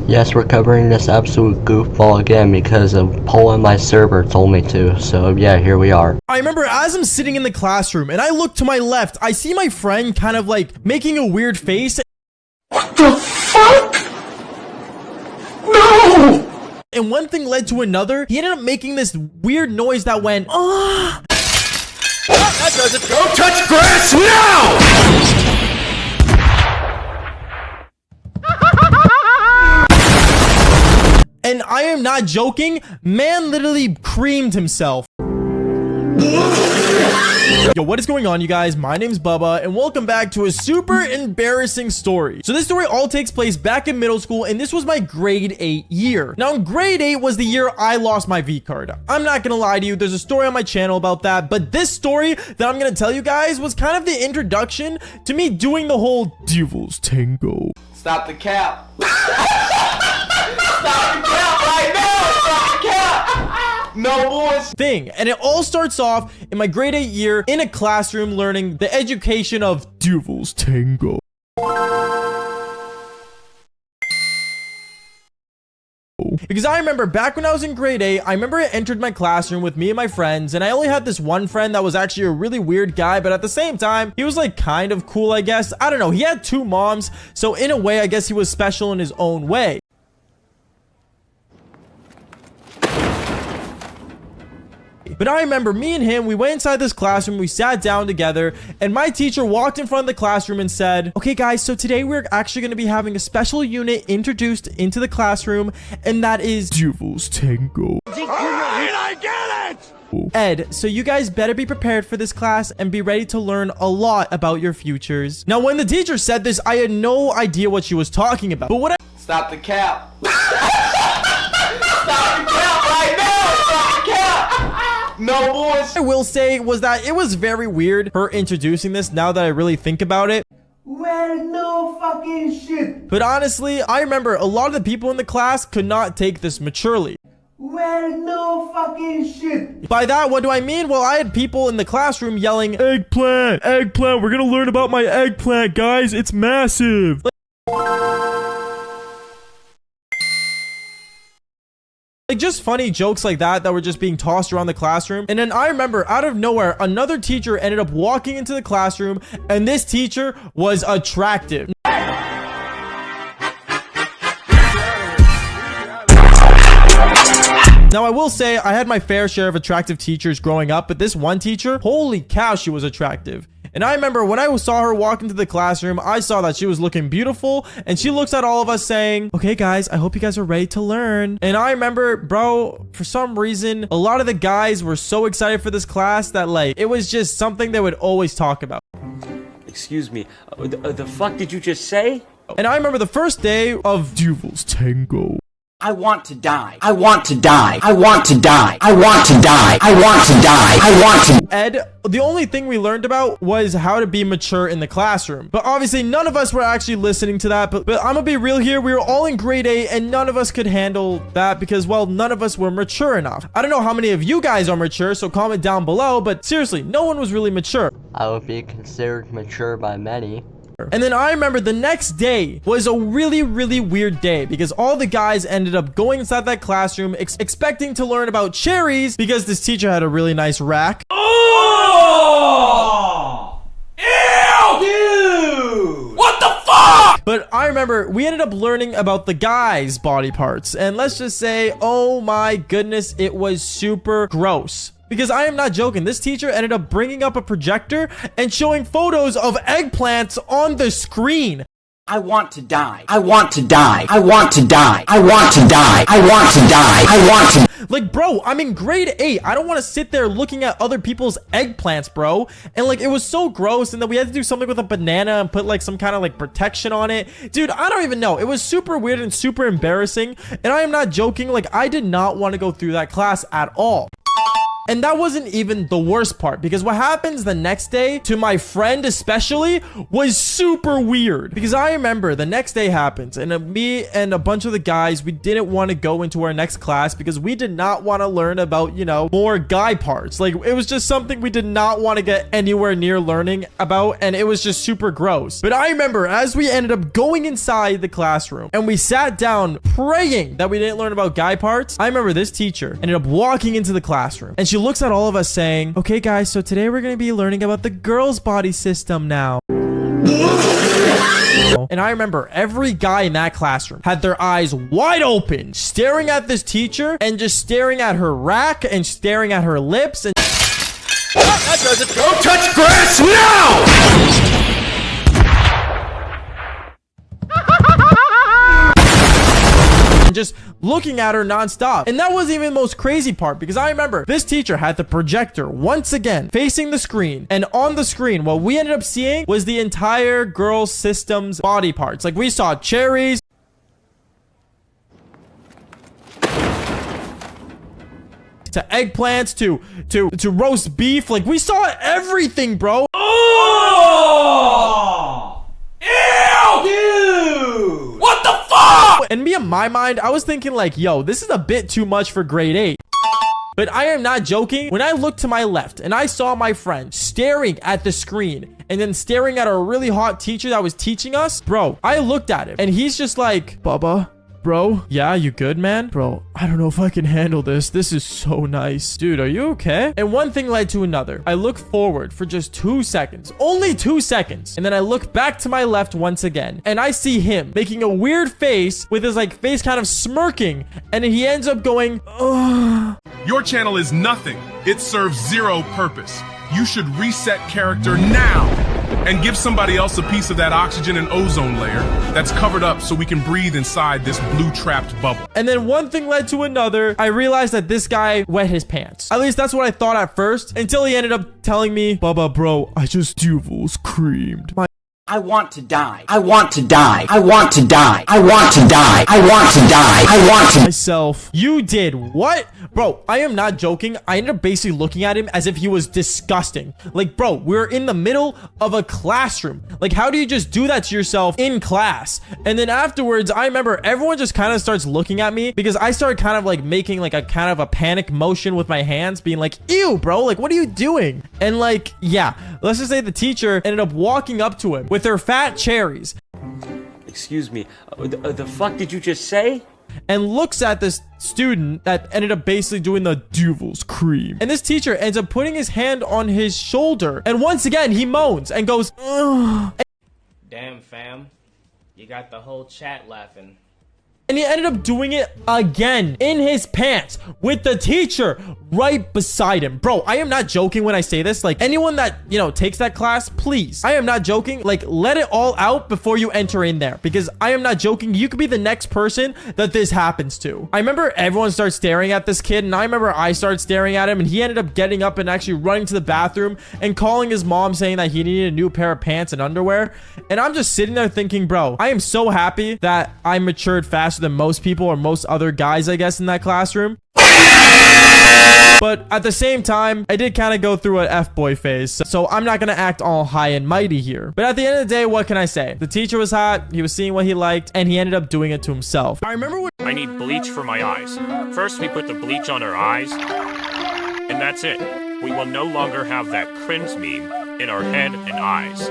Yes, we're covering this absolute goofball again because a poll on my server told me to. So yeah, here we are. I remember as I'm sitting in the classroom and I look to my left, I see my friend kind of like making a weird face. What the fuck? No! And one thing led to another. He ended up making this weird noise that went, ah. That doesn't go touch grass now! And I am not joking, man literally creamed himself. Yo, what is going on, you guys? My name's Bubba, and welcome back to a super embarrassing story. So this story all takes place back in middle school, and this was my grade 8 year. Now, grade 8 was the year I lost my V card. I'm not gonna lie to you, there's a story on my channel about that, but this story that I'm gonna tell you guys was kind of the introduction to me doing the whole Devil's Tango. Stop the cap. Stop the cap right now. Stop the cap. No boys. Thing. And it all starts off in my grade 8 year in a classroom learning the education of Devil's Tango. Because I remember back when I was in grade 8, I remember I entered my classroom with me and my friends, and I only had this one friend that was actually a really weird guy, but at the same time, he was like kind of cool, I guess. I don't know. He had 2 moms, so in a way, I guess he was special in his own way. But I remember me and him, we went inside this classroom, we sat down together, and my teacher walked in front of the classroom and said, okay guys, so today we're actually going to be having a special unit introduced into the classroom, and that is Devil's Tango. Alright, I get it! Ed, so you guys better be prepared for this class and be ready to learn a lot about your futures. Now, when the teacher said this, I had no idea what she was talking about. But what Stop the cap. Stop the cap right now. Stop the cap. No boys. I will say was that it was very weird her introducing this now that I really think about it. Well, no fucking shit. But honestly, I remember a lot of the people in the class could not take this maturely. Well, no fucking shit. By that, what do I mean? Well, I had people in the classroom yelling, eggplant, eggplant, we're gonna learn about my eggplant, guys, it's massive. Like just funny jokes like that were just being tossed around the classroom. And then I remember out of nowhere, another teacher ended up walking into the classroom, and this teacher was attractive. Now, I will say I had my fair share of attractive teachers growing up, but this one teacher, holy cow, she was attractive. And I remember when I saw her walk into the classroom, I saw that she was looking beautiful, and she looks at all of us saying, okay guys, I hope you guys are ready to learn. And I remember, bro, for some reason, a lot of the guys were so excited for this class that like, it was just something they would always talk about. Excuse me, the fuck did you just say? And I remember the first day of Devil's Tango. I want to die. I want to die. I want to die. I want to die. I want to die. I want to. Ed, the only thing we learned about was how to be mature in the classroom. But obviously, none of us were actually listening to that. But I'm gonna be real here. We were all in grade 8, and none of us could handle that because, well, none of us were mature enough. I don't know how many of you guys are mature, so comment down below. But seriously, no one was really mature. I would be considered mature by many. And then I remember the next day was a really, really weird day because all the guys ended up going inside that classroom expecting to learn about cherries because this teacher had a really nice rack. Oh! Ew! Dude! What the fuck? But I remember we ended up learning about the guys' body parts. And let's just say, oh my goodness, it was super gross. Because I am not joking, this teacher ended up bringing up a projector and showing photos of eggplants on the screen. I want to die. I want to die. I want to die. I want to die. I want to die. I want to. Like, bro, I'm in grade 8. I don't want to sit there looking at other people's eggplants, bro. And like, it was so gross. And then we had to do something with a banana and put like some kind of like protection on it. Dude, I don't even know. It was super weird and super embarrassing. And I am not joking. Like, I did not want to go through that class at all. And that wasn't even the worst part, because what happens the next day to my friend especially was super weird. Because I remember the next day happens, and me and a bunch of the guys, we didn't want to go into our next class because we did not want to learn about, you know, more guy parts. Like, it was just something we did not want to get anywhere near learning about, and it was just super gross. But I remember as we ended up going inside the classroom and we sat down praying that we didn't learn about guy parts, I remember this teacher ended up walking into the classroom and she looks at all of us saying, "Okay guys, so today we're going to be learning about the girls' body system now." And I remember every guy in that classroom had their eyes wide open, staring at this teacher and just staring at her rack and staring at her lips. And That does it. Go touch grass now! just looking at her nonstop. And that wasn't even the most crazy part, because I remember this teacher had the projector once again facing the screen, and on the screen what we ended up seeing was the entire girls' system's body parts. Like, we saw cherries to eggplants to roast beef. Like, we saw everything, bro. Oh! Ew! Dude! What the fuck? And me, in my mind, I was thinking like, yo, this is a bit too much for grade 8. But I am not joking. When I looked to my left and I saw my friend staring at the screen and then staring at a really hot teacher that was teaching us, bro, I looked at him and he's just like, "Bubba, bro, yeah, you good, man? Bro, I don't know if I can handle this. This is so nice. Dude, are you okay?" And one thing led to another. I look forward for just 2 seconds, only 2 seconds. And then I look back to my left once again and I see him making a weird face with his like face kind of smirking. And he ends up going, "Ugh." Your channel is nothing. It serves zero purpose. You should reset character now and give somebody else a piece of that oxygen and ozone layer that's covered up so we can breathe inside this blue trapped bubble. And then one thing led to another. I realized that this guy wet his pants. At least that's what I thought at first, until he ended up telling me, "Bubba, bro, I just Duvel's creamed I want to die. I want to die. I want to die. I want to die. I want to die. I want to myself." You did what? Bro, I am not joking. I ended up basically looking at him as if he was disgusting. Like, bro, we're in the middle of a classroom. Like, how do you just do that to yourself in class? And then afterwards, I remember everyone just kind of starts looking at me because I started kind of like making like a kind of a panic motion with my hands, being like, "Ew, bro, like, what are you doing?" And like, yeah, let's just say the teacher ended up walking up to him with her fat cherries. Excuse me, the fuck did you just say? And looks at this student that ended up basically doing the Duvel's cream. And this teacher ends up putting his hand on his shoulder. And once again, he moans and goes, "Ugh." Damn, fam. You got the whole chat laughing. And he ended up doing it again in his pants with the teacher right beside him. Bro, I am not joking when I say this. Like, anyone that, you know, takes that class, please, I am not joking. Like, let it all out before you enter in there, because I am not joking. You could be the next person that this happens to. I remember everyone starts staring at this kid, and I remember I started staring at him, and he ended up getting up and actually running to the bathroom and calling his mom, saying that he needed a new pair of pants and underwear. And I'm just sitting there thinking, bro, I am so happy that I matured faster than most people, or most other guys, I guess, in that classroom. But at the same time, I did kind of go through an F-boy phase, so I'm not gonna act all high and mighty here. But at the end of the day, what can I say? The teacher was hot, he was seeing what he liked, and he ended up doing it to himself. I remember when I need bleach for my eyes. First, we put the bleach on our eyes, and that's it. We will no longer have that cringe meme in our head and eyes.